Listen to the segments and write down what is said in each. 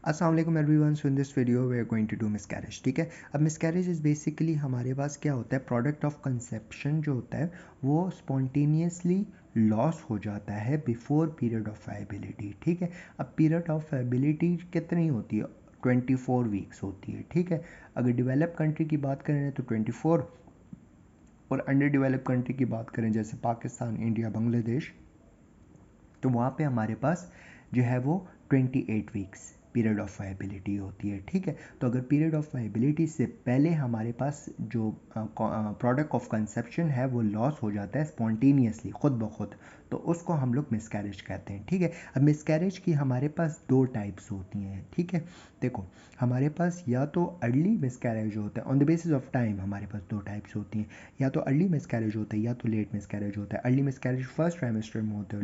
अस्सलाम वालेकुम everyone. So in this video we are going to do miscarriage. ठीक है, अब मिसकैरेज इज़ बेसिकली हमारे पास क्या होता है, प्रोडक्ट ऑफ कंसेप्शन जो होता है वो स्पॉन्टेनियसली लॉस हो जाता है बिफोर पीरियड ऑफ वायबिलिटी। ठीक है, अब पीरियड ऑफ वायबिलिटी कितनी होती है? 24 वीक्स होती है। ठीक है, अगर डेवलप कंट्री की बात करें तो 24, और अंडर डेवलप कंट्री की बात करें जैसे पाकिस्तान, इंडिया, बांग्लादेश, तो वहाँ पे हमारे पास जो है वो 28 वीक्स पीरियड ऑफ वायबिलिटी होती है। ठीक है, तो अगर पीरियड ऑफ वायबिलिटी से पहले हमारे पास जो प्रोडक्ट ऑफ कंसेप्शन है वो लॉस हो जाता है स्पॉन्टेनियसली, खुद ब खुद, तो उसको हम लोग मिसकैरेज कहते हैं। ठीक है, अब मिसकैरेज की हमारे पास दो टाइप्स होती हैं। ठीक है, देखो हमारे पास या तो अर्ली मिसकैरेज होता है, on the basis of time हमारे पास दो टाइप्स होती हैं, या तो अर्ली मिसकैरेज होता है या तो लेट मिसकैरेज होता है। अर्ली मिसकैरेज फर्स्ट ट्राइमेस्टर में होता है,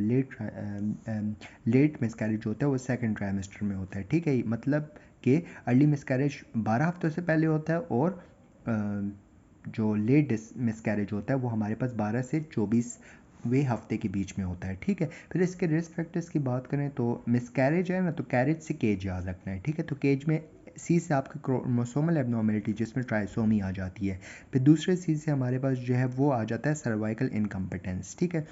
लेट मिसकैरेज होता है वो सेकंड ट्राइमेस्टर में होता है। ठीक है, मतलब कि अर्ली मिसकैरेज 12 हफ्तों से पहले होता है, और जो लेट मिसकैरेज होता है वो हमारे पास 12 से 24वें हफ्ते के बीच में होता है। ठीक है, फिर इसके रिस्क फैक्टर्स की बात करें तो मिसकैरेज है ना, तो कैरेज से केज याद रखना है। ठीक है, तो केज में सी से आपकी क्रोमोसोमल एबनॉर्मेलिटी जिसमें ट्राइसोमी आ जाती है, फिर दूसरे सी से हमारे पास जो है वो आ जाता है सर्वाइकल इनकम्पिटेंस। ठीक है,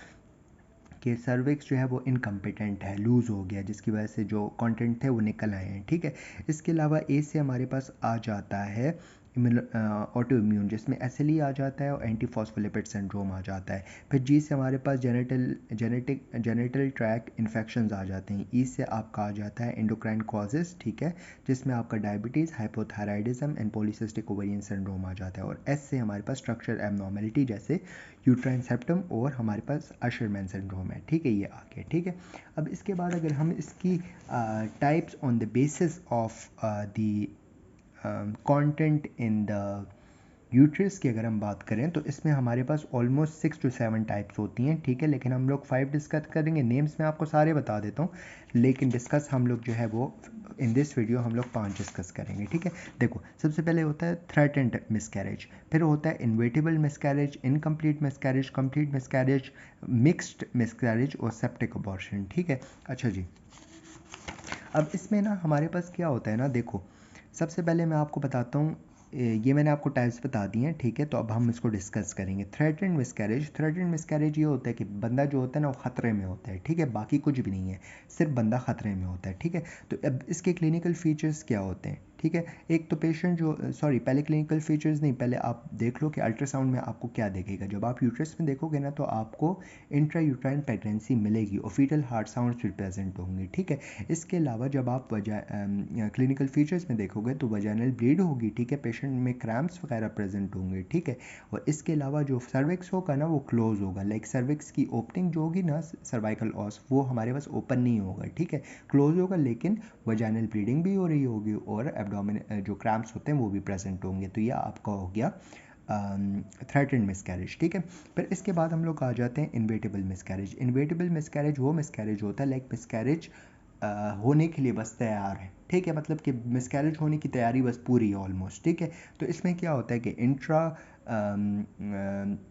कि सर्विक्स जो है वो इनकम्पिटेंट है, लूज़ हो गया, जिसकी वजह से जो कंटेंट थे वो निकल आए हैं। ठीक है, इसके अलावा ए से हमारे पास आ जाता है ऑटो इम्यून, जिसमें एसएलई आ जाता है और एंटीफॉस्फोलिपिड सिंड्रोम आ जाता है। फिर जी से हमारे पास जेनेटल ट्रैक इन्फेक्शंस आ जाते हैं। ई से आपका आ जाता है एंडोक्राइन कॉजेस, ठीक है, जिसमें आपका diabetes, hypothyroidism and polycystic ovarian syndrome आ जाता है। और एस से हमारे पास स्ट्रक्चर एबनॉर्मेलिटी जैसे यूट्राइन सेप्टम, और हमारे पास अशरमैन सिंड्रोम है। ठीक है, ये आ गया। ठीक है, अब इसके बाद अगर हम इसकी types on the basis of the content in the uterus की अगर हम बात करें तो इसमें हमारे पास ऑलमोस्ट 6 to 7 टाइप्स होती हैं। ठीक है, लेकिन हम लोग 5 डिस्कस करेंगे। नेम्स मैं आपको सारे बता देता हूँ, लेकिन डिस्कस हम लोग जो है वो इन दिस वीडियो हम लोग 5 डिस्कस करेंगे। ठीक है, देखो सबसे पहले होता है थ्रेटेंड मिसकैरेज, फिर होता है inevitable miscarriage, incomplete miscarriage, complete miscarriage, mixed miscarriage और सेप्टिक अबॉर्शन। ठीक है, अच्छा जी, अब इसमें ना हमारे पास क्या होता है ना, देखो सबसे पहले मैं आपको बताता हूँ, ये मैंने आपको टाइप्स बता दिए हैं। ठीक है, तो अब हम इसको डिस्कस करेंगे। थ्रेटेंड मिसकैरेज, थ्रेटेंड मिसकैरेज ये होता है कि बंदा जो होता है ना वो ख़तरे में होता है। ठीक है, बाकी कुछ भी नहीं है, सिर्फ बंदा ख़तरे में होता है। ठीक है, तो अब इसके क्लिनिकल फीचर्स क्या होते हैं? ठीक है, एक तो पेशेंट जो पहले क्लिनिकल फीचर्स नहीं, पहले आप देख लो कि अल्ट्रासाउंड में आपको क्या दिखेगा। जब आप यूट्रस में देखोगे ना तो आपको इंट्रा यूट्राइन प्रेगनेंसी मिलेगी और फीटल हार्ट साउंड्स भी प्रेजेंट होंगे। ठीक है, इसके अलावा जब आप क्लिनिकल फीचर्स में देखोगे तो वजाइनल ब्लीड होगी। ठीक है, पेशेंट में क्रैम्प्स वगैरह प्रेजेंट होंगे। ठीक है, और इसके अलावा जो सर्विक्स होगा ना वो क्लोज होगा, लाइक सर्विक्स की ओपनिंग जो होगी ना, सर्वाइकल ऑस, वो हमारे पास ओपन नहीं होगा। ठीक है, क्लोज होगा, लेकिन वजाइनल ब्लीडिंग भी हो रही होगी और एब्डोमिन जो क्रैम्प्स होते हैं वो भी प्रेजेंट होंगे। तो ये आपका हो गया थ्रेटेंड मिसकैरेज। ठीक है, फिर इसके बाद हम लोग आ जाते हैं इन्वेटेबल मिसकैरेज। इन्वेटेबल मिसकैरेज वो मिसकैरेज होता है लाइक मिसकैरेज होने के लिए बस तैयार है। ठीक है, मतलब कि मिसकैरेज होने की तैयारी बस पूरी है ऑलमोस्ट। ठीक है, तो इसमें क्या होता है कि इंट्रा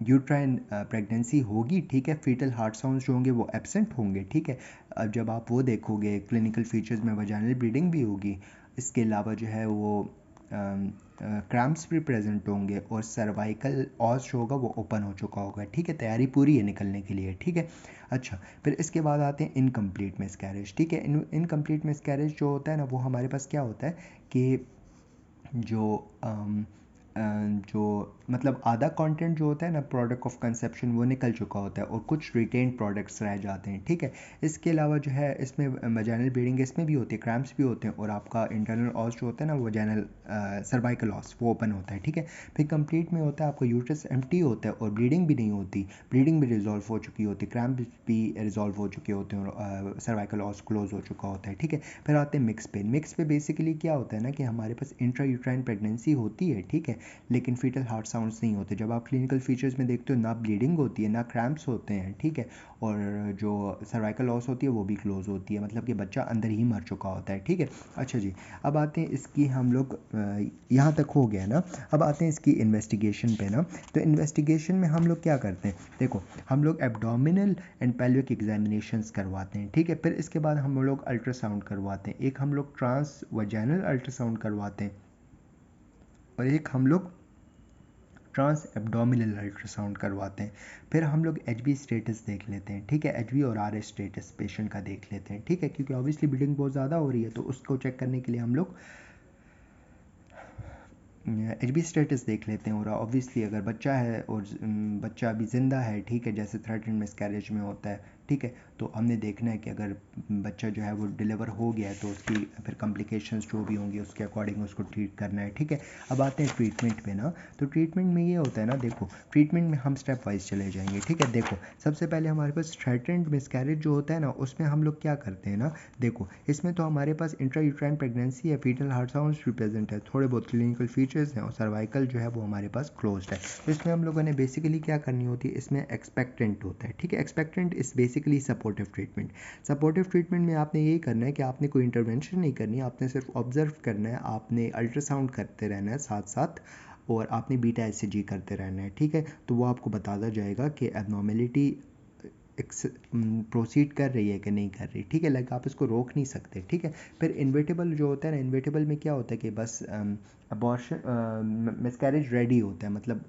यूट्राइन प्रेगनेंसी होगी। ठीक है, फीटल हार्ट साउंड्स जो होंगे वो एब्सेंट होंगे। ठीक है, अब जब आप वो देखोगे क्लिनिकल फीचर्स में वजाइनल ब्लीडिंग भी होगी, इसके अलावा जो है वो क्रैम्प्स भी प्रेजेंट होंगे और सर्वाइकल ऑस जो होगा वो ओपन हो चुका होगा। ठीक है, तैयारी पूरी है निकलने के लिए। ठीक है, अच्छा, फिर इसके बाद आते हैं इनकम्प्लीट मिसकैरेज। ठीक है, इनकम्प्लीट मिसकैरेज जो होता है ना वो हमारे पास क्या होता है कि जो जो मतलब आधा कंटेंट जो होता है ना प्रोडक्ट ऑफ कंसेप्शन वो निकल चुका होता है और कुछ रिटेन प्रोडक्ट्स रह जाते हैं। ठीक है, इसके अलावा जो है इसमें वजाइनल ब्लीडिंग इसमें भी होती है, क्रैम्प्स भी होते हैं, और आपका इंटरनल ऑस जो होता है ना वजाइनल सर्वाइकल ऑस वो ओपन होता है। ठीक है, फिर कंप्लीट में होता है आपका यूट्रस एम्प्टी होता है और ब्लीडिंग भी नहीं होती, ब्लीडिंग भी रिजॉल्व हो चुकी होती है, क्रैम्प भी रिजॉल्व हो चुके होते हैं और सर्वाइकल ऑस क्लोज हो चुका होता है। ठीक है, फिर आते हैं मिक्स पे। मिक्स पे बेसिकली क्या होता है ना कि हमारे पास इंट्रा यूट्राइन प्रेगनेंसी होती है। ठीक है, लेकिन फीटल हार्ट अल्ट्रासाउंड्स नहीं होते। जब आप क्लिनिकल फीचर्स में देखते हो ना ब्लीडिंग होती है ना क्रैम्प्स होते हैं, ठीक है, और जो सर्वाइकल लॉस होती है वो भी क्लोज होती है, मतलब कि बच्चा अंदर ही मर चुका होता है, ठीक है। अच्छा जी, अब आते हैं इसकी हम लोग यहाँ तक हो गया ना, अब आते हैं इसकी इन्वेस्टिगेशन पे ना। तो इन्वेस्टिगेशन में हम लोग क्या करते हैं, देखो हम लोग एब्डोमिनल एंड पेल्विक एग्जामिनेशंस करवाते हैं, ठीक है। फिर इसके बाद हम लोग अल्ट्रासाउंड करवाते हैं, एक हम लोग ट्रांस वजाइनल अल्ट्रासाउंड करवाते हैं और एक हम लोग ट्रांस एब्डोमिनल अल्ट्रासाउंड करवाते हैं। फिर हम लोग एचबी स्टेटस देख लेते हैं, ठीक है, एचबी और आरएस स्टेटस पेशेंट का देख लेते हैं, ठीक है, क्योंकि ऑब्वियसली ब्लीडिंग बहुत ज़्यादा हो रही है तो उसको चेक करने के लिए हम लोग एचबी स्टेटस देख लेते हैं। और ऑब्वियसली अगर बच्चा है और बच्चा अभी ज़िंदा है, ठीक है, जैसे थ्रेटेंड मिसकैरेज में होता है, ठीक है, तो हमने देखना है कि अगर बच्चा जो है वो डिलीवर हो गया है तो उसकी फिर कॉम्प्लिकेशंस जो भी होंगी उसके अकॉर्डिंग उसको ट्रीट करना है, ठीक है। अब आते हैं ट्रीटमेंट पे ना। तो ट्रीटमेंट में ये होता है ना, देखो ट्रीटमेंट में हम स्टेप वाइज चले जाएंगे, ठीक है। देखो सबसे पहले हमारे पास थ्रेटेंड मिसकैरेज जो होता है ना, उसमें हम लोग क्या करते हैं ना, देखो इसमें तो हमारे पास इंट्रा यूट्राइन प्रेगनेंसी है, फीटल हार्ट साउंड्स भी प्रेजेंट है, थोड़े बहुत क्लिनिकल फीचर्स हैं और सर्वाइकल जो है वो हमारे पास क्लोज्ड है। तो इसमें हम लोगों ने बेसिकली क्या करनी होती है, इसमें एक्सपेक्टेंट होता है, ठीक है। Expectant is basically supportive treatment. Supportive treatment में आपने यही करना है कि आपने कोई इंटरवेंशन नहीं करनी, आपने सिर्फ ऑब्जर्व करना है, आपने अल्ट्रासाउंड करते रहना है साथ साथ और आपने बीटा एचसीजी करते रहना है, ठीक है। तो वो आपको बताता जाएगा कि एबनॉर्मेलिटी प्रोसीड कर रही है कि नहीं कर रही, ठीक है। लाइक आप इसको रोक नहीं सकते, ठीक है। फिर इन्वेटेबल जो होता है ना, इन्वेटेबल में क्या होता है कि बस अबॉर्शन मिसकैरेज रेडी होता है, मतलब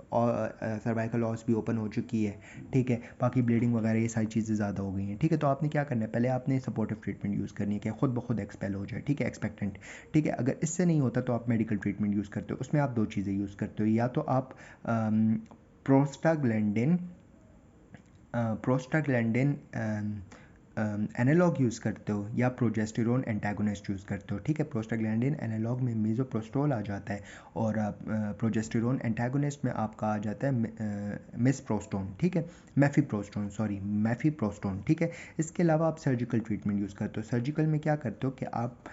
सर्वाइकल लॉस भी ओपन हो चुकी है, ठीक है, बाकी ब्लीडिंग वगैरह ये सारी चीज़ें ज़्यादा हो गई हैं, ठीक है। तो आपने क्या करना है, पहले आपने सपोर्टिव ट्रीटमेंट यूज़ करनी है कि खुद ब खुद एक्सपेल हो जाए, ठीक है, एक्सपेक्टेंट, ठीक है। अगर इससे नहीं होता तो आप मेडिकल ट्रीटमेंट यूज़ करते हो, उसमें आप दो चीज़ें यूज़ करते हो, या तो आप प्रोस्टाग्लैंडिन प्रोस्टाग्लैंडिन एनालॉग यूज़ करते हो या प्रोजेस्टेरोन एंटागोनिस्ट यूज़ करते हो, ठीक है। प्रोस्टाग्लैंडिन एनालॉग में मिसोप्रोस्टोल आ जाता है और प्रोजेस्टेरोन एंटागोनिस्ट में आपका आ जाता है मिसप्रोस्टोन, ठीक है, मैफीप्रोस्टोन, ठीक है। इसके अलावा आप सर्जिकल ट्रीटमेंट यूज़ करते हो। सर्जिकल में क्या करते हो कि आप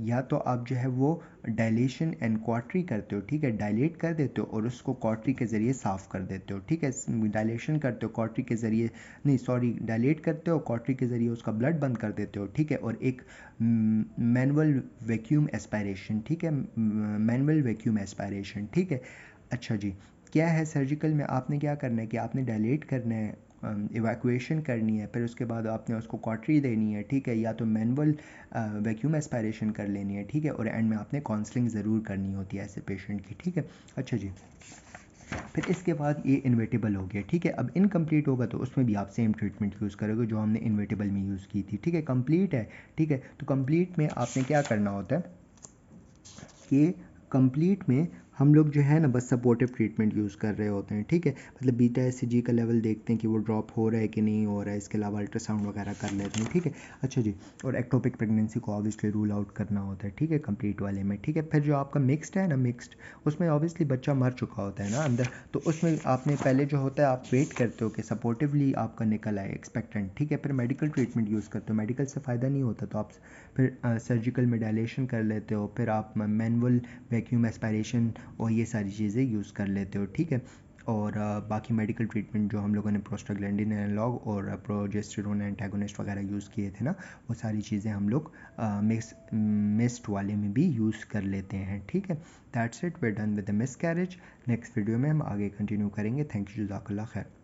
या तो आप जो है वो डायलेशन एंड क्वार्टरी करते हो, ठीक है, डायलेट कर देते हो और उसको क्वार्टरी के ज़रिए साफ़ कर देते हो, ठीक है। डायलेशन करते हो क्वार्टरी के ज़रिए, नहीं सॉरी, डायलेट करते हो क्वार्टरी के ज़रिए उसका ब्लड बंद कर देते हो, ठीक है, और एक मैनुअल वैक्यूम एस्पायरेशन, ठीक है, मैनुअल वैक्यूम एस्पायरेशन, ठीक है। अच्छा जी, क्या है सर्जिकल में आपने क्या करना है कि आपने डायलेट करना है, इवैक्यूएशन करनी है, फिर उसके बाद आपने उसको क्वार्टरी देनी है, ठीक है, या तो मैनुअल वैक्यूम एस्पायरेशन कर लेनी है, ठीक है, और एंड में आपने काउंसलिंग ज़रूर करनी होती है ऐसे पेशेंट की, ठीक है। अच्छा जी, फिर इसके बाद ये इन्वेटेबल हो गया, ठीक है। अब इनकम्प्लीट होगा तो उसमें भी आप सेम ट्रीटमेंट यूज़ करोगे जो हमने इन्वेटेबल में यूज़ की थी, ठीक है। कंप्लीट है, ठीक है, तो कंप्लीट में आपने क्या करना होता है कि कंप्लीट में हम लोग जो है ना बस सपोर्टिव ट्रीटमेंट यूज़ कर रहे होते हैं, ठीक है, मतलब बीटा एचसीजी का लेवल देखते हैं कि वो ड्रॉप हो रहा है कि नहीं हो रहा है, इसके अलावा अल्ट्रासाउंड वगैरह कर लेते हैं, ठीक है। अच्छा जी, और एक्टोपिक प्रेगनेंसी को ऑब्वियसली रूल आउट करना होता है, ठीक है, कंप्लीट वाले में, ठीक है। फिर जो आपका मिक्स्ड है ना, मिक्स्ड उसमें ऑब्वियसली बच्चा मर चुका होता है ना अंदर, तो उसमें आपने पहले जो होता है आप वेट करते हो कि सपोर्टिवली आपका निकल आए एक्सपेक्टेंट, ठीक है। फिर मेडिकल ट्रीटमेंट यूज़ करते हो, मेडिकल से फ़ायदा नहीं होता तो आप फिर सर्जिकल में डायलेशन कर लेते हो, फिर आप मैनुअल वैक्यूम एस्पायरेशन और ये सारी चीज़ें यूज़ कर लेते हो, ठीक है। और बाकी मेडिकल ट्रीटमेंट जो हम लोगों ने प्रोस्टाग्लैंडिन एनालॉग और प्रोजेस्टेरोन एंटागोनिस्ट वगैरह यूज़ किए थे ना, वो सारी चीज़ें हम लोग मिस्ड वाले में भी यूज़ कर लेते हैं, ठीक है। That's it, we are done with the miscarriage. Next video में हम आगे कंटिन्यू करेंगे। थैंक यू, जज़ाकल्लाह खैर।